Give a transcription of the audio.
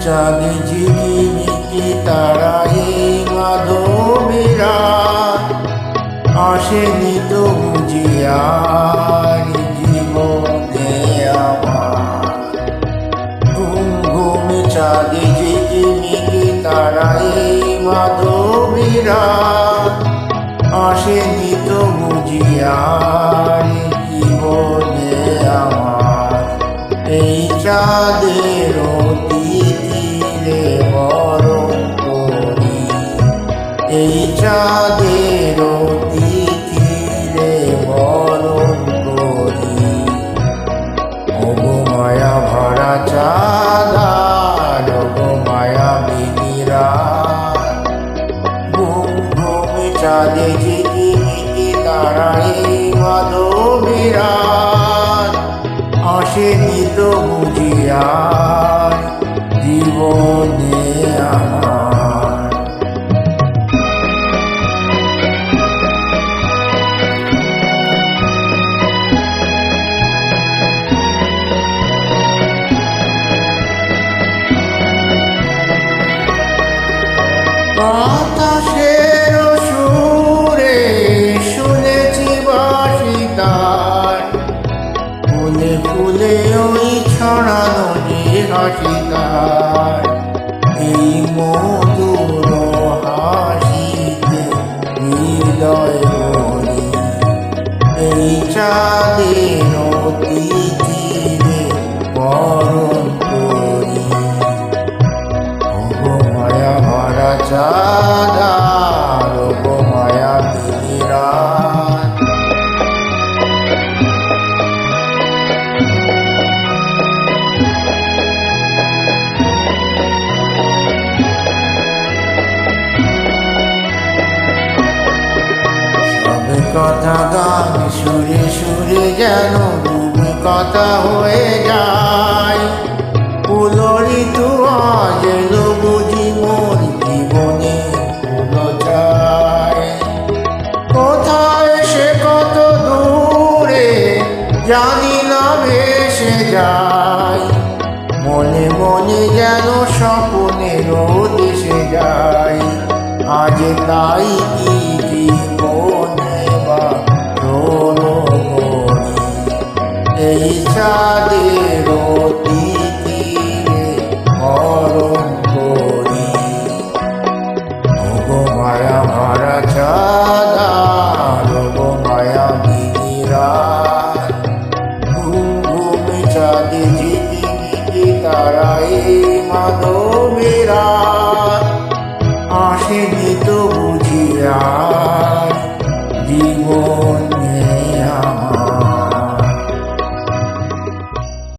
চাঁদে ঝিকিমিকি তারাই মাধবীরা আসেনি তো বুঝিয়ার জীবনে আমার। ঘুম ঘুম চাঁদে ঝিকিমিকি তারাই মাধবীরা আসেনি তো বুঝিয়ার জীবনে আমার। এই চাঁদের তিথিরে বরণ করি, এই চাঁদের তিথিরে বরণ করি। ওগো মায়া ভরা চাঁদ আর ওগো মায়া বিনিরা, ঘুম ঘুম চাঁদে ঝিকিমিকি তারাই মাধবীরা আসেনি তো বুঝিয়ার জীবনে আমার। বাতাসের সুরে শুনেছি বাঁশি তার, ফুলে ফুলে ওই ছড়ানো যে হাসি তার। এই মধুর হাসিতে হৃদয় ভরি, এই চাঁদের তিথিরে বরণ করি। ওগো মায়া ভরা চাঁদ আর ওগো মায়া বিনিরা, কথা গান সুরে সুরে যেন রূপ কথা হয়ে যায়। পুলরিতু আজ এলো বুঝি মোর জীবনে ফুল চায়। কোথায় সে কত দূরে জানি না ভেসে যায়, মনে মনে যেন স্বপ্নের দেশে যায়। আজ তাই কি জীবনে বা এই চাঁদের তিথিরে বরণ করি। ওগো মায়া ভরা চাঁদ আর ওগো মায়া বিনিরা, ঘুম ঘুম চাঁদে ঝিকিমিকি তারাই মাধবীরা আসেনি তো বুঝিয়ার জীবন